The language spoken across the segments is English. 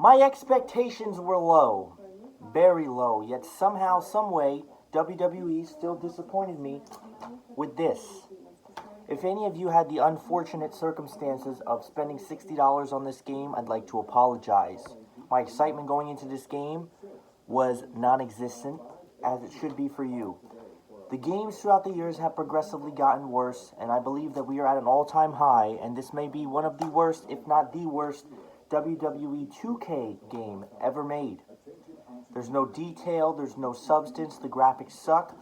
My expectations were low, very low, yet somehow, someway, WWE still disappointed me with this. If any of you had the unfortunate circumstances of spending $60 on this game, I'd like to apologize. My excitement going into this game was non-existent, as it should be for you. The games throughout the years have progressively gotten worse, and I believe that we are at an all-time high, and this may be one of the worst, if not the worst, WWE 2K game ever made. There's no detail, there's no substance, the graphics suck,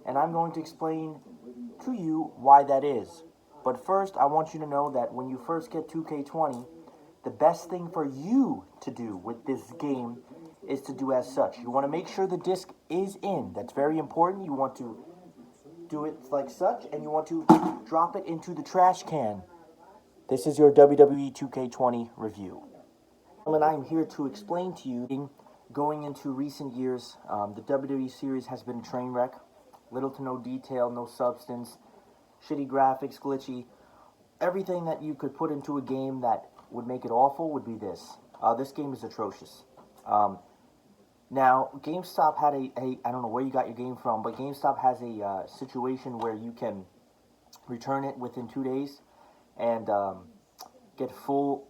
and I'm going to explain to you why that is. But first, I want you to know that when you first get 2K20, the best thing for you to do with this game is to do as such. You want to make sure the disc is in. That's very important. You want to do it like such, and you want to drop it into the trash can. This is your WWE 2K20 review. And I'm here to explain to you, going into recent years, the WWE series has been a train wreck. Little to no detail, no substance, shitty graphics, glitchy. Everything that you could put into a game that would make it awful would be this. This game is atrocious. Now, GameStop had I don't know where you got your game from, but GameStop has a situation where you can return it within 2 days and get full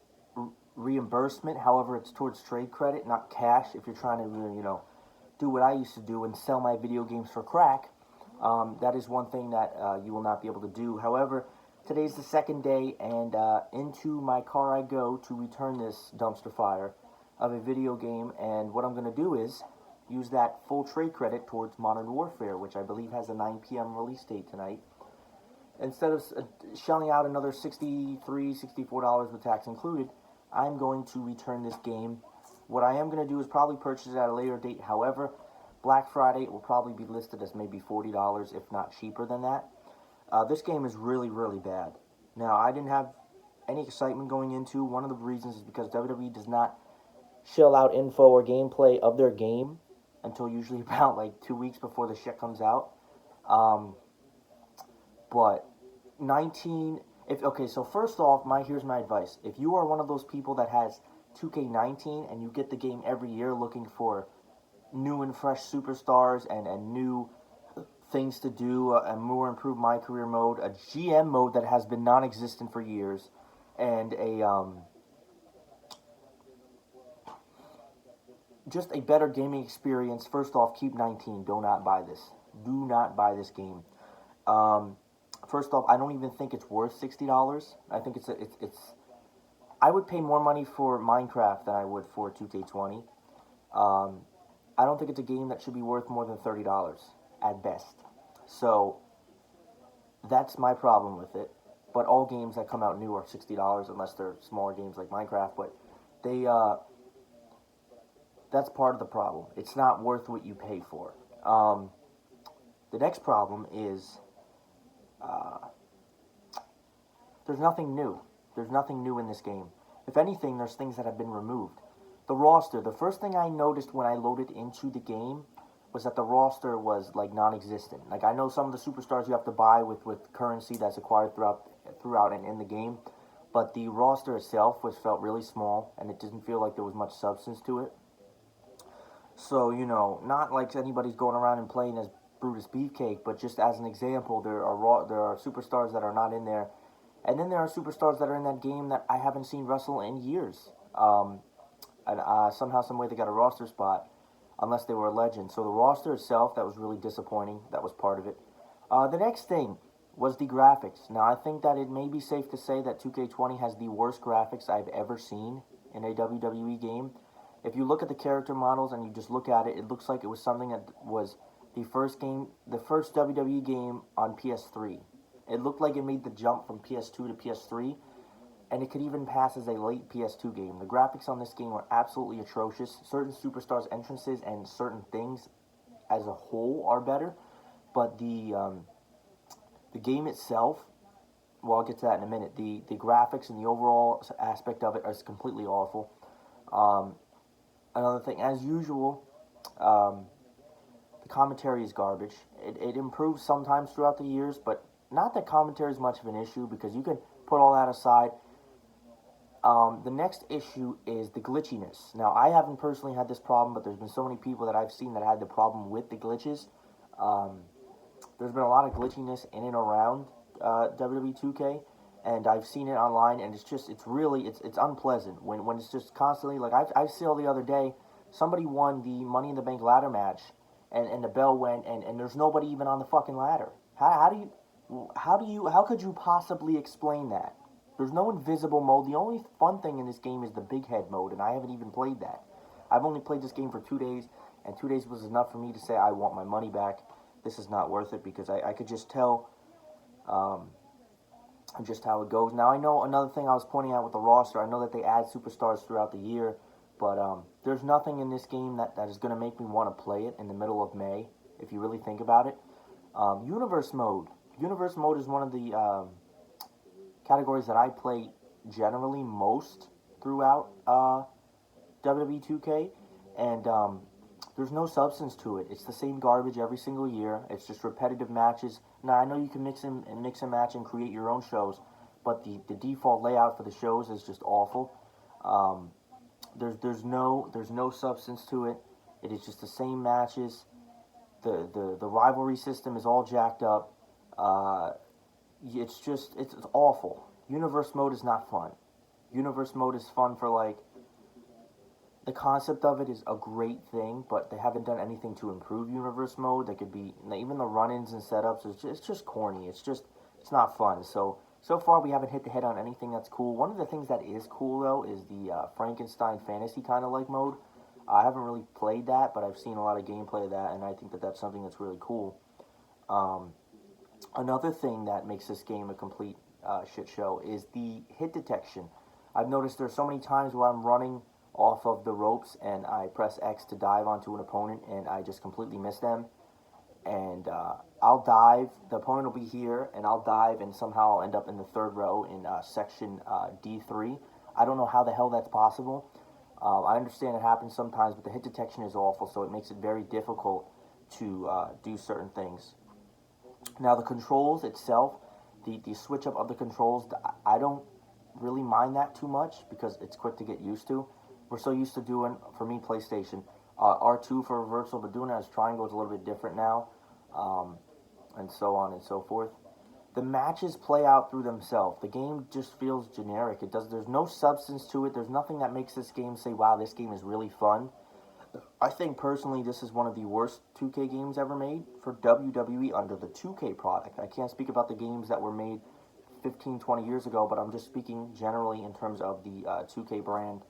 reimbursement. However, it's towards trade credit, not cash. If you're trying to, do what I used to do and sell my video games for crack, that is one thing that you will not be able to do. However, today's the second day, and into my car I go to return this dumpster fire of a video game, and what I'm going to do is use that full trade credit towards Modern Warfare, which I believe has a 9 p.m. release date tonight. Instead of shelling out another $63, $64 with tax included, I'm going to return this game. What I am going to do is probably purchase it at a later date. However, Black Friday it will probably be listed as maybe $40, if not cheaper than that. This game is really, really bad. Now, I didn't have any excitement going into. One of the reasons is because WWE does not shell out info or gameplay of their game until usually about like 2 weeks before the shit comes out. But 19... So first off, here's my advice. If you are one of those people that has 2K19 and you get the game every year looking for new and fresh superstars and new things to do, a more improved My Career mode, a GM mode that has been non-existent for years, and just a better gaming experience. First off, keep 19. Do not buy this. Do not buy this game. First off, I don't even think it's worth $60. I think it's. I would pay more money for Minecraft than I would for 2K20. I don't think it's a game that should be worth more than $30 at best. So that's my problem with it. But all games that come out new are $60 unless they're smaller games like Minecraft. But they that's part of the problem. It's not worth what you pay for. The next problem is there's nothing new. There's nothing new in this game. If anything, there's things that have been removed. The roster, the first thing I noticed when I loaded into the game was that the roster was like non-existent. Like, I know some of the superstars you have to buy with currency that's acquired throughout and in the game, but the roster itself felt really small, and it didn't feel like there was much substance to it. So, not like anybody's going around and playing as Brutus Beefcake, but just as an example, there are superstars that are not in there, and then there are superstars that are in that game that I haven't seen wrestle in years. And somehow, some way, they got a roster spot, unless they were a legend. So the roster itself, that was really disappointing. That was part of it. The next thing was the graphics. Now, I think that it may be safe to say that 2K20 has the worst graphics I've ever seen in a WWE game. If you look at the character models and you just look at it, it looks like it was something that was the first WWE game on PS3. It looked like it made the jump from PS2 to PS3, and it could even pass as a late PS2 game. The graphics on this game are absolutely atrocious. Certain superstars' entrances and certain things as a whole are better, but the game itself, well, I'll get to that in a minute. The graphics and the overall aspect of it is completely awful. Another thing, as usual, the commentary is garbage. It improves sometimes throughout the years, but not that commentary is much of an issue, because you can put all that aside. The next issue is the glitchiness. Now, I haven't personally had this problem, but there's been so many people that I've seen that had the problem with the glitches. Um, there's been a lot of glitchiness in and around WWE 2K, and I've seen it online, and it's unpleasant when it's just constantly like I saw the other day, somebody won the Money in the Bank ladder match, and the bell went, and there's nobody even on the fucking ladder. How could you possibly explain that? There's no invisible mode. The only fun thing in this game is the big head mode, and I haven't even played that. I've only played this game for 2 days, and 2 days was enough for me to say I want my money back. This is not worth it because I could just tell um, just how it goes. Now, I know another thing I was pointing out with the roster, I know that they add superstars throughout the year, but there's nothing in this game that is going to make me want to play it in the middle of May, if you really think about it. Universe mode. Universe mode is one of the categories that I play generally most throughout WWE 2K, and there's no substance to it. It's the same garbage every single year. It's just repetitive matches. Now, I know you can mix and match and create your own shows, but the default layout for the shows is just awful. Um, there's no substance to it. It is just the same matches. The rivalry system is all jacked up. Uh, it's awful. Universe mode is not fun. Universe mode is fun for like the concept of it is a great thing, but they haven't done anything to improve universe mode. They could be even the run-ins and setups. It's just corny. It's not fun. So far we haven't hit the head on anything that's cool. One of the things that is cool though is the Frankenstein fantasy kind of like mode. I haven't really played that, but I've seen a lot of gameplay of that, and I think that that's something that's really cool. Um, Another thing that makes this game a complete shit show is the hit detection. I've noticed there's so many times where I'm running off of the ropes and I press X to dive onto an opponent and I just completely miss them. And I'll dive, the opponent will be here, and I'll dive and somehow I'll end up in the third row in section D3. I don't know how the hell that's possible. I understand it happens sometimes, but the hit detection is awful, so it makes it very difficult to do certain things. Now the controls itself, the switch up of the controls, I don't really mind that too much because it's quick to get used to. We're so used to doing, for me, PlayStation, R2 for reversal, but doing it as triangle is a little bit different now, um, and so on and so forth. The matches play out through themselves. The game just feels generic. It does. There's no substance to it. There's nothing that makes this game say, "Wow, this game is really fun." I think personally this is one of the worst 2K games ever made for WWE under the 2K product. I can't speak about the games that were made 15, 20 years ago, but I'm just speaking generally in terms of the 2K brand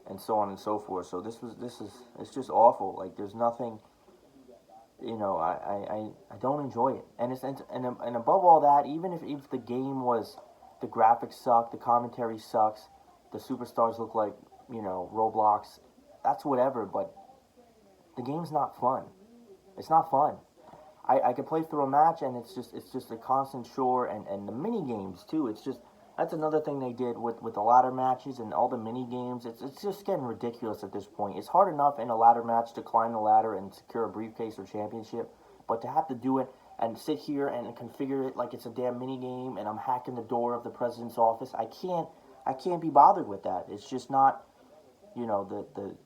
and so on and so forth. So it's just awful. Like there's nothing, I don't enjoy it. And above all that, even if the game was, the graphics suck, the commentary sucks, the superstars look like, Roblox, that's whatever, but the game's not fun. It's not fun. I could play through a match and it's just a constant chore, and the mini games too. That's another thing they did with the ladder matches and all the mini games. It's just getting ridiculous at this point. It's hard enough in a ladder match to climb the ladder and secure a briefcase or championship, but to have to do it and sit here and configure it like it's a damn mini game and I'm hacking the door of the president's office, I can't be bothered with that. It's just not, the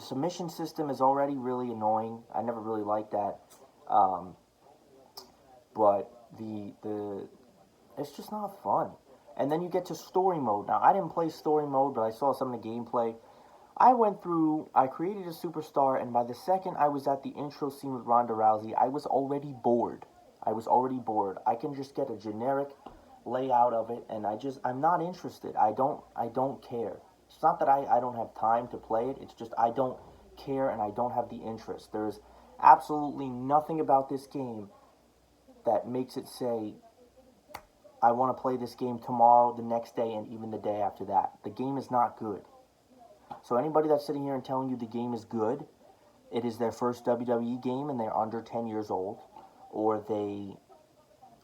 submission system is already really annoying. I never really liked that. Um, but the it's just not fun. And then you get to story mode. Now, I didn't play story mode, but I saw some of the gameplay. I created a superstar, and by the second I was at the intro scene with Ronda Rousey, I was already bored. I can just get a generic layout of it, and I'm not interested. I don't care. It's not that I don't have time to play it, it's just I don't care and I don't have the interest. There's absolutely nothing about this game that makes it say, I want to play this game tomorrow, the next day, and even the day after that. The game is not good. So anybody that's sitting here and telling you the game is good, it is their first WWE game and they're under 10 years old, or they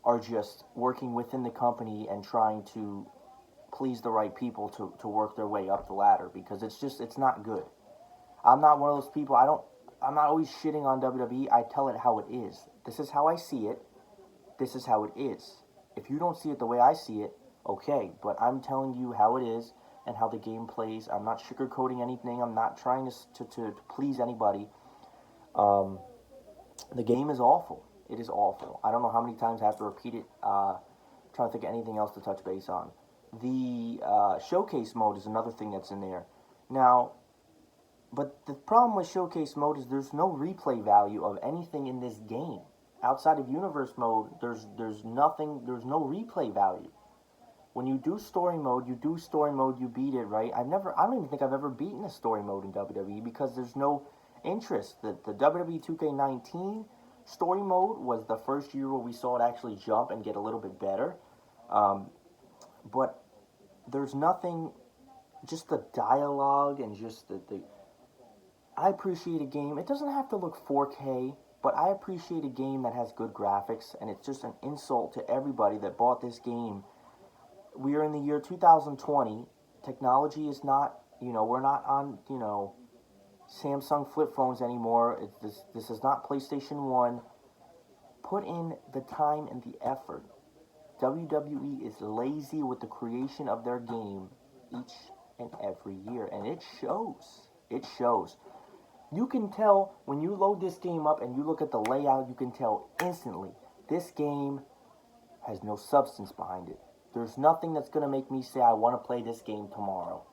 are just working within the company and trying to please the right people to work their way up the ladder, because it's not good. I'm not one of those people. I'm not always shitting on WWE. I tell it how it is. This is how I see it. This is how it is. If you don't see it the way I see it, okay, but I'm telling you how it is. and how the game plays. I'm not sugarcoating anything. I'm not trying to please anybody. Um, the game is awful. It is awful. I don't know how many times I have to repeat it. Trying to think of anything else to touch base on. The showcase mode is another thing that's in there. Now, but the problem with showcase mode is there's no replay value of anything in this game. Outside of universe mode, there's nothing. There's no replay value. When you do story mode, you beat it, right? I don't even think I've ever beaten a story mode in WWE because there's no interest. The WWE 2K19 story mode was the first year where we saw it actually jump and get a little bit better. But there's nothing, just the dialogue and just the I appreciate a game. It doesn't have to look 4K, but I appreciate a game that has good graphics, and it's just an insult to everybody that bought this game. We are in the year 2020. Technology is not, we're not on, Samsung flip phones anymore. This is not PlayStation 1. Put in the time and the effort. WWE is lazy with the creation of their game each and every year, and it shows. It shows. You can tell when you load this game up and you look at the layout, you can tell instantly this game has no substance behind it. There's nothing that's going to make me say I want to play this game tomorrow.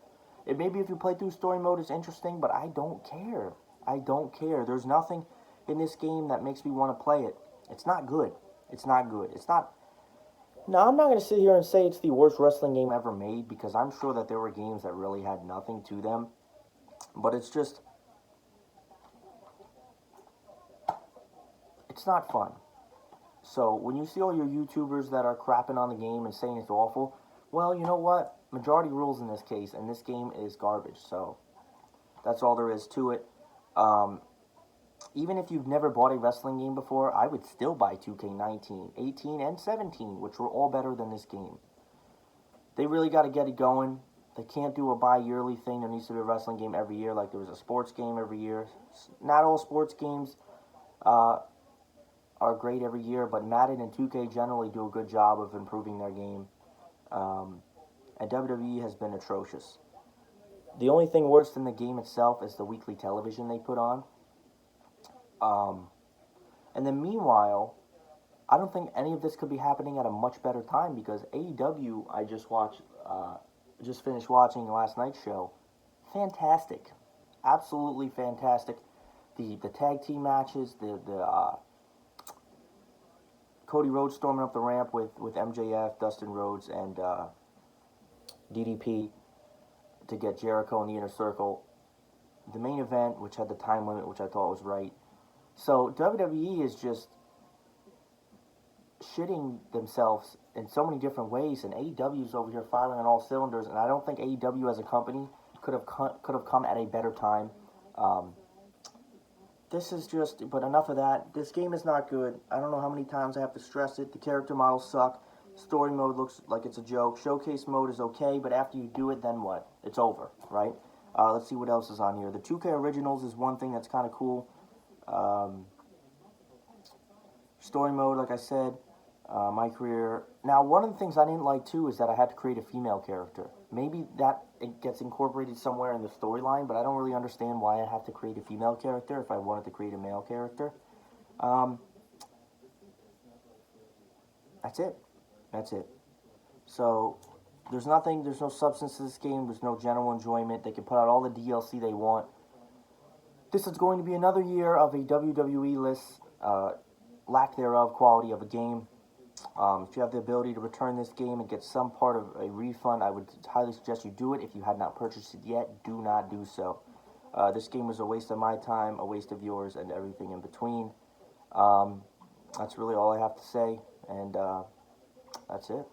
It maybe if you play through story mode it's interesting, but I don't care. I don't care. There's nothing in this game that makes me want to play it. It's not good. It's not good. It's not. Now, I'm not going to sit here and say it's the worst wrestling game ever made because I'm sure that there were games that really had nothing to them. But it's just, it's not fun. So when you see all your YouTubers that are crapping on the game and saying it's awful, well, you know what? Majority rules in this case, and this game is garbage. So that's all there is to it. Even if you've never bought a wrestling game before, I would still buy 2K19, 18, and 17, which were all better than this game. They really got to get it going. They can't do a bi-yearly thing. There needs to be a wrestling game every year like there was a sports game every year. Not all sports games are great every year, but Madden and 2K generally do a good job of improving their game. And WWE has been atrocious. The only thing worse than the game itself is the weekly television they put on. And then meanwhile, I don't think any of this could be happening at a much better time because AEW, I just finished watching last night's show. Fantastic. Absolutely fantastic. The tag team matches, the Cody Rhodes storming up the ramp with MJF, Dustin Rhodes, and DDP to get Jericho in the Inner Circle. The main event, which had the time limit, which I thought was right. So WWE is just shitting themselves in so many different ways, and AEW is over here firing on all cylinders. And I don't think AEW as a company could have come at a better time. This is just, but enough of that. This game is not good. I don't know how many times I have to stress it. The character models suck. Story mode looks like it's a joke. Showcase mode is okay, but after you do it, then what? It's over, right? Let's see what else is on here. The 2K Originals is one thing that's kind of cool. Story mode, like I said, my career. Now, one of the things I didn't like, too, is that I had to create a female character. Maybe that it gets incorporated somewhere in the storyline, but I don't really understand why I have to create a female character if I wanted to create a male character. That's it. That's it. So, there's no substance to this game. There's no general enjoyment. They can put out all the DLC they want. This is going to be another year of a WWE-less, lack thereof, quality of a game. If you have the ability to return this game and get some part of a refund, I would highly suggest you do it. If you had not purchased it yet, do not do so. This game was a waste of my time, a waste of yours, and everything in between. That's really all I have to say, and that's it.